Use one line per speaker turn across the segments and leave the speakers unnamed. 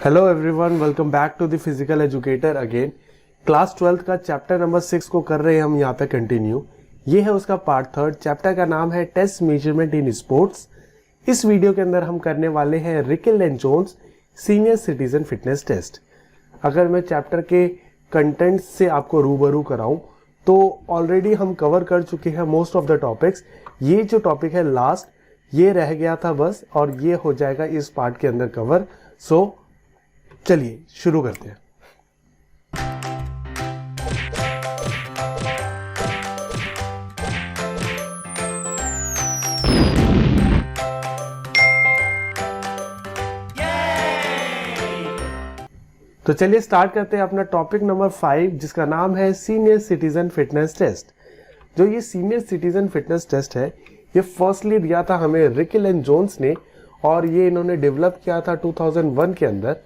Hello everyone, welcome back to the physical educator again. Class 12th का chapter number 6 को कर रहे हैं हम यहाँ पे कंटिन्यू। ये है उसका पार्ट 3। चैप्टर का नाम है टेस्ट मेजरमेंट इन स्पोर्ट्स। इस वीडियो के अंदर हम करने वाले हैं Rikli and Jones senior citizen fitness test. अगर मैं चैप्टर के कंटेंट्स से आपको रूबरू कराऊं तो ऑलरेडी हम कवर कर चुके हैं मोस्ट ऑफ द टॉपिक्स। ये जो टॉपिक है लास्ट, ये रह गया था बस, और ये हो जाएगा इस पार्ट के अंदर कवर। सो चलिए शुरू करते हैं। तो चलिए स्टार्ट करते हैं अपना टॉपिक नंबर 5, जिसका नाम है सीनियर सिटीजन फिटनेस टेस्ट। जो ये सीनियर सिटीजन फिटनेस टेस्ट है, ये फर्स्टली दिया था हमें रिकल एंड जोन्स ने, और ये इन्होंने डेवलप किया था 2001 के अंदर।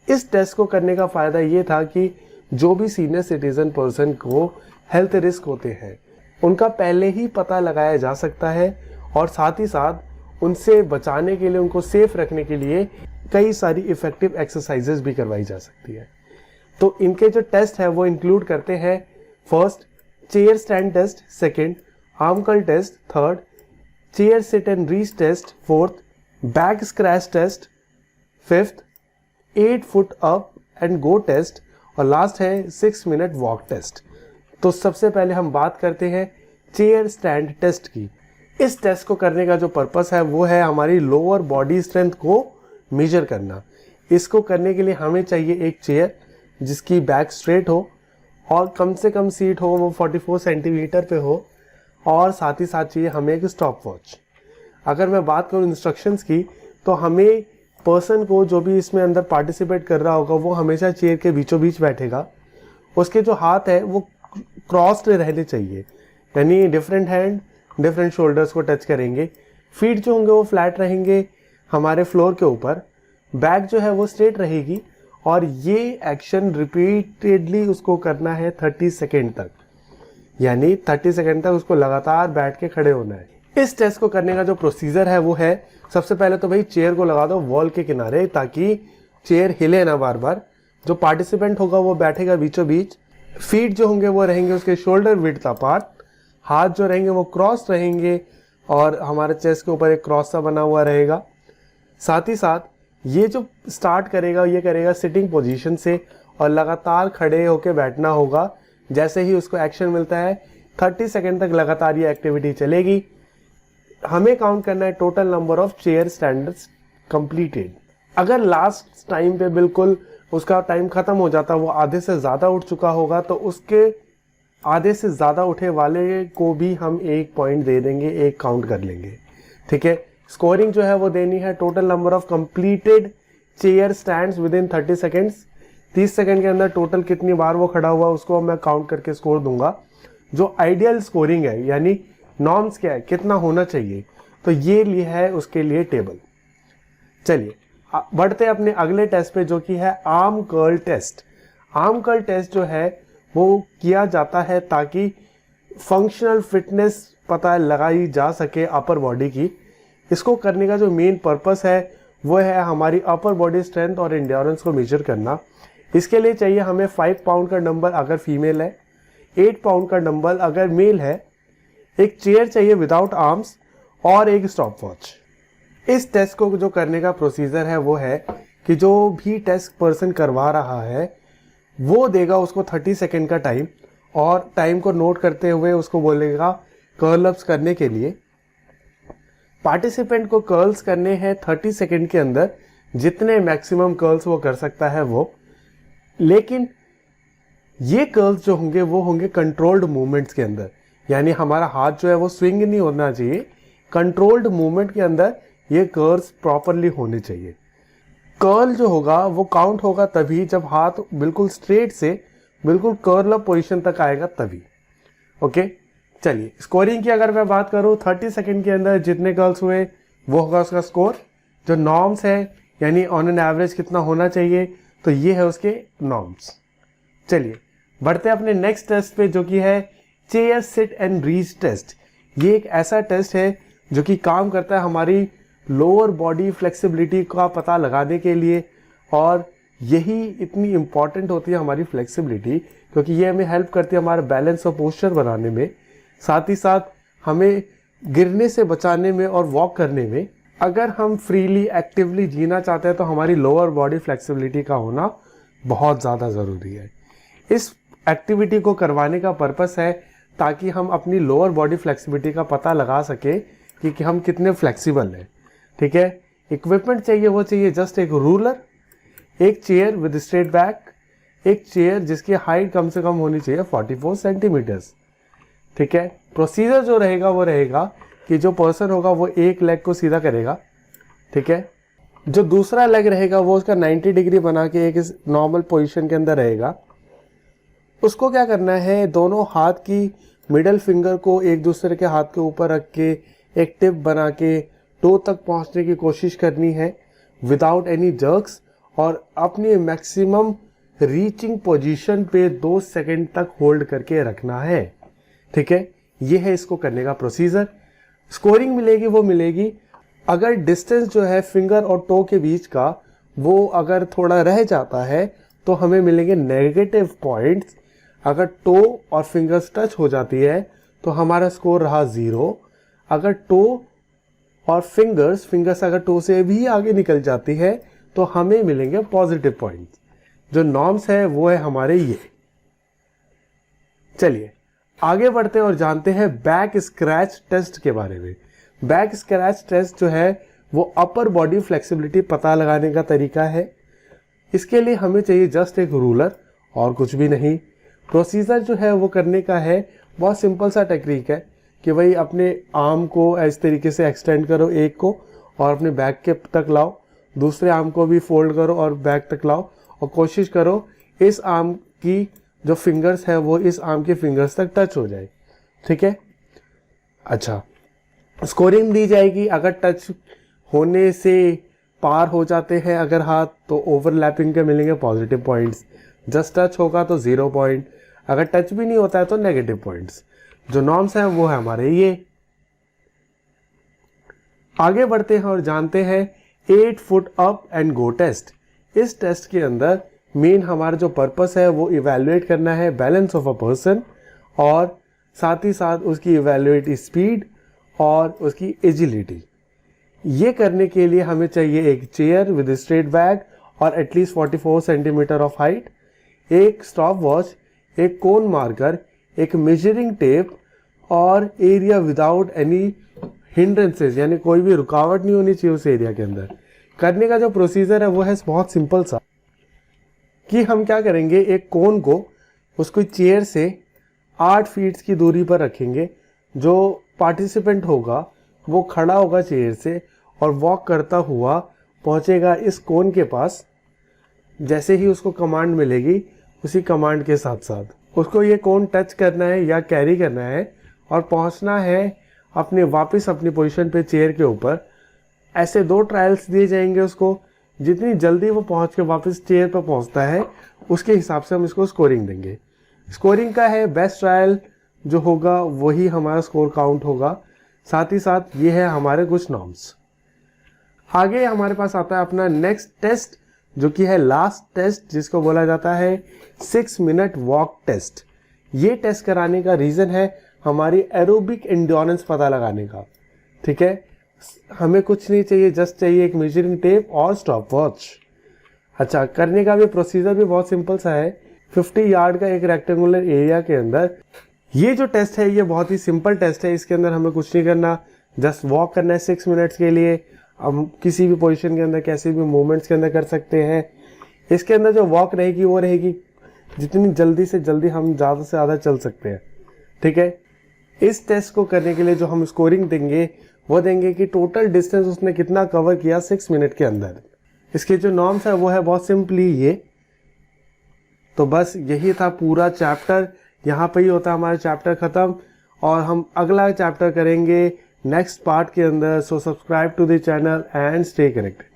इस टेस्ट को करने का फायदा ये था कि जो भी सीनियर सिटीजन पर्सन को हेल्थ रिस्क होते हैं उनका पहले ही पता लगाया जा सकता है, और साथ ही साथ उनसे बचाने के लिए, उनको सेफ रखने के लिए कई सारी इफेक्टिव एक्सरसाइजेस भी करवाई जा सकती है। तो इनके जो टेस्ट है वो इंक्लूड करते हैं first chair stand test, second arm curl test, third chair sit and reach test, fourth back scratch test, fifth 8 foot up and go test, और लास्ट है 6 मिनट वॉक टेस्ट। तो सबसे पहले हम बात करते हैं चेयर स्टैंड टेस्ट की। इस टेस्ट को करने का जो पर्पस है वो है हमारी लोअर बॉडी स्ट्रेंथ को मेजर करना। इसको करने के लिए हमें चाहिए एक चेयर जिसकी बैक स्ट्रेट हो और कम से कम सीट हो वो 44 सेंटीमीटर पे हो, और साथ ही साथ चाहिए हमें एक स्टॉप वॉच। अगर मैं बात करूँ इंस्ट्रक्शंस की, तो हमें पर्सन को, जो भी इसमें अंदर पार्टिसिपेट कर रहा होगा, वो हमेशा चेयर के बीचों बीच बैठेगा। उसके जो हाथ है वो क्रॉस्ड रहने चाहिए, यानी डिफरेंट हैंड डिफरेंट शोल्डर्स को टच करेंगे। फीट जो होंगे वो फ्लैट रहेंगे हमारे फ्लोर के ऊपर। बैक जो है वो स्ट्रेट रहेगी, और ये एक्शन रिपीटेडली उसको करना है 30 सेकेंड तक, यानी 30 सेकेंड तक उसको लगातार बैठ के खड़े होना है। इस टेस्ट को करने का जो प्रोसीजर है वो है, सबसे पहले तो भाई चेयर को लगा दो वॉल के किनारे, ताकि चेयर हिले ना बार बार। जो पार्टिसिपेंट होगा वो बैठेगा बीचों बीच। फीट जो होंगे वो रहेंगे उसके शोल्डर विड्थ अपार्ट, हाथ जो रहेंगे वो क्रॉस रहेंगे, और हमारे चेस्ट के ऊपर एक क्रॉस सा बना हुआ रहेगा। साथ ही साथ ये जो स्टार्ट करेगा ये करेगा सिटिंग पोजीशन से, और लगातार खड़े होके बैठना होगा। जैसे ही उसको एक्शन मिलता है 30 सेकेंड तक लगातार ये एक्टिविटी चलेगी। हमें काउंट करना है total number of chair standards completed. अगर लास्ट टाइम पे बिल्कुल उसका टाइम खत्म हो जाता, वो आधे से ज़्यादा उठ चुका होगा, तो उसके आधे से ज़्यादा उठे वाले को भी हम 1 पॉइंट दे देंगे, 1 काउंट कर लेंगे। ठीक है। स्कोरिंग जो है वो देनी है total number of completed chair stands with in 30 seconds. 30 second के अंदर टोटल कितनी बार वो खड़ा हुआ उसको मैं काउंट करके स्कोर दूंगा। जो आइडियल स्कोरिंग है, यानी नॉर्म्स क्या है, कितना होना चाहिए, तो ये लिया है उसके लिए टेबल। चलिए बढ़ते हैं अपने अगले टेस्ट पे, जो कि है arm curl test. Arm curl test जो है वो किया जाता है ताकि फंक्शनल फिटनेस पता लगाई जा सके अपर बॉडी की। इसको करने का जो मेन पर्पस है वो है हमारी अपर बॉडी स्ट्रेंथ और एंड्योरेंस को मेजर करना। इसके लिए चाहिए हमें 5 पाउंड का डंबल अगर फीमेल है, 8 पाउंड का डंबल अगर मेल है, एक चेयर चाहिए विदाउट आर्म्स, और एक स्टॉप वॉच। इस टेस्ट को जो करने का प्रोसीजर है वो है कि जो भी टेस्ट पर्सन करवा रहा है वो देगा उसको 30 सेकेंड का टाइम, और टाइम को नोट करते हुए उसको बोलेगा कर्ल अप्स करने के लिए। पार्टिसिपेंट को कर्ल्स करने हैं 30 सेकेंड के अंदर, जितने मैक्सिमम कर्ल्स वो कर सकता है वो। लेकिन ये कर्ल्स जो होंगे वो होंगे कंट्रोल्ड मूवमेंट्स के अंदर, यानी हमारा हाथ जो है वो स्विंग नहीं होना चाहिए। कंट्रोल्ड मूवमेंट के अंदर ये कर्ल्स प्रॉपरली होने चाहिए। कर्ल जो होगा वो काउंट होगा तभी जब हाथ बिल्कुल स्ट्रेट से बिल्कुल कर्ल अप पोजीशन तक आएगा तभी। ओके, चलिए स्कोरिंग की अगर मैं बात करूं, 30 सेकेंड के अंदर जितने कर्ल्स हुए वो होगा उसका स्कोर। जो नॉर्म्स है, यानी ऑन एन एवरेज कितना होना चाहिए, तो ये है उसके नॉर्म्स। चलिए बढ़ते हैं अपने नेक्स्ट टेस्ट पे, जो कि है chair sit and reach test. ये एक ऐसा टेस्ट है जो कि काम करता है हमारी लोअर बॉडी फ्लेक्सिबिलिटी का पता लगाने के लिए, और यही इतनी इम्पॉर्टेंट होती है हमारी फ्लेक्सिबिलिटी, क्योंकि ये हमें हेल्प करती है हमारा बैलेंस और पोस्चर बनाने में, साथ ही साथ हमें गिरने से बचाने में और वॉक करने में। अगर हम फ्रीली एक्टिवली जीना चाहते हैं तो हमारी लोअर बॉडी फ्लेक्सिबिलिटी का होना बहुत ज़्यादा ज़रूरी है। इस एक्टिविटी को करवाने का पर्पस है ताकि हम अपनी लोअर बॉडी फ्लेक्सिबिलिटी का पता लगा सके कि हम कितने फ्लेक्सिबल हैं। ठीक है, इक्विपमेंट चाहिए, वो चाहिए जस्ट एक रूलर, एक चेयर विद स्ट्रेट बैक, एक चेयर जिसकी हाइट कम से कम होनी चाहिए 44 सेंटीमीटर्स। ठीक है, प्रोसीजर जो रहेगा वो रहेगा कि जो पर्सन होगा वो एक लेग को सीधा करेगा। ठीक है, जो दूसरा लेग रहेगा वो उसका 90 डिग्री बना के एक नॉर्मल पोजीशन के अंदर रहेगा। उसको क्या करना है, दोनों हाथ की मिडल फिंगर को एक दूसरे के हाथ के ऊपर रख के एक टिप बना के टो तक पहुंचने की कोशिश करनी है विदाउट एनी जर्क्स, और अपनी मैक्सिमम रीचिंग पोजीशन पे 2 सेकंड तक होल्ड करके रखना है। ठीक है, ये है इसको करने का प्रोसीजर। स्कोरिंग मिलेगी वो मिलेगी अगर डिस्टेंस जो है फिंगर और टो के बीच का वो अगर थोड़ा रह जाता है तो हमें मिलेंगे नेगेटिव पॉइंट्स। अगर टो और फिंगर्स टच हो जाती है तो हमारा स्कोर रहा 0। अगर टो और फिंगर्स अगर टो से भी आगे निकल जाती है तो हमें मिलेंगे पॉजिटिव पॉइंट्स। जो नॉर्म्स है वो है हमारे ये। चलिए आगे बढ़ते हैं और जानते हैं बैक स्क्रैच टेस्ट के बारे में। बैक स्क्रैच टेस्ट जो है वो अपर बॉडी फ्लेक्सिबिलिटी पता लगाने का तरीका है। इसके लिए हमें चाहिए जस्ट एक रूलर और कुछ भी नहीं। प्रोसीजर जो है वो करने का है, बहुत सिंपल सा टेक्निक है कि भाई अपने आर्म को इस तरीके से एक्सटेंड करो एक को और अपने बैक के तक लाओ, दूसरे आर्म को भी फोल्ड करो और बैक तक लाओ और कोशिश करो इस आर्म की जो फिंगर्स है वो इस आर्म के फिंगर्स तक टच हो जाए। ठीक है, अच्छा स्कोरिंग दी जाएगी। अगर टच होने से पार हो जाते हैं अगर हाथ तो ओवरलैपिंग के मिलेंगे पॉजिटिव पॉइंट्स, जस्ट टच होगा तो 0 पॉइंट, अगर टच भी नहीं होता है तो नेगेटिव पॉइंट्स। जो नॉर्म्स हैं वो है हमारे ये। आगे बढ़ते हैं और जानते हैं 8 foot up and go test. इस टेस्ट के अंदर मेन हमारा जो पर्पस है वो इवैल्यूएट करना है बैलेंस ऑफ अ पर्सन और साथ ही साथ उसकी इवैल्यूएट स्पीड और उसकी एजिलिटी। ये करने के लिए हमें चाहिए एक चेयर विद स्ट्रेट बैक और एटलीस्ट 44 सेंटीमीटर ऑफ हाइट, एक स्टॉप वॉच, एक कोन मार्कर, एक मेजरिंग टेप और एरिया विदाउट एनी हिंड्रेंसेस, यानी कोई भी रुकावट नहीं होनी चाहिए उस एरिया के अंदर। करने का जो प्रोसीजर है वो है बहुत सिंपल सा कि हम क्या करेंगे, एक कोन को उसको चेयर से 8 फीट की दूरी पर रखेंगे। जो पार्टिसिपेंट होगा वो खड़ा होगा चेयर से और वॉक करता हुआ पहुंचेगा इस कोन के पास। जैसे ही उसको कमांड मिलेगी उसी कमांड के साथ साथ उसको ये कोन टच करना है या कैरी करना है और पहुंचना है अपने वापस अपनी पोजीशन पे चेयर के ऊपर। ऐसे 2 ट्रायल्स दिए जाएंगे उसको, जितनी जल्दी वो पहुंच के वापस चेयर पर पहुंचता है उसके हिसाब से हम इसको स्कोरिंग देंगे। स्कोरिंग का है बेस्ट ट्रायल जो होगा वही हमारा स्कोर काउंट होगा। साथ ही साथ ये है हमारे कुछ नॉर्म्स। आगे हमारे पास आता है अपना नेक्स्ट टेस्ट जो कि है लास्ट टेस्ट, जिसको बोला जाता है 6 मिनट वॉक टेस्ट। ये टेस्ट कराने का रीज़न है हमारी एरोबिक एंड्योरेंस पता लगाने का। ठीक है, हमें कुछ नहीं चाहिए, जस्ट चाहिए एक मेजरिंग टेप और स्टॉप वॉच। अच्छा, करने का भी प्रोसीजर भी बहुत सिंपल सा है। 50 यार्ड का एक रेक्टेंगुलर एरिया के अंदर ये जो टेस्ट है ये बहुत ही सिंपल टेस्ट है। इसके अंदर हमें कुछ नहीं करना, जस्ट वॉक करना है 6 मिनट्स के लिए। हम किसी भी पोजीशन के अंदर कैसे भी मूवमेंट्स के अंदर कर सकते हैं। इसके अंदर जो वॉक रहेगी वो रहेगी जितनी जल्दी से जल्दी हम ज़्यादा से ज़्यादा चल सकते हैं। ठीक है, इस टेस्ट को करने के लिए जो हम स्कोरिंग देंगे वो देंगे कि टोटल डिस्टेंस उसने कितना कवर किया 6 मिनट के अंदर। इसके जो नॉर्म्स है वो है बहुत सिंपली ये। तो बस यही था पूरा चैप्टर, यहाँ पे ही होता है हमारा चैप्टर ख़त्म और हम अगला चैप्टर करेंगे नेक्स्ट पार्ट के अंदर। So subscribe to the channel and stay connected.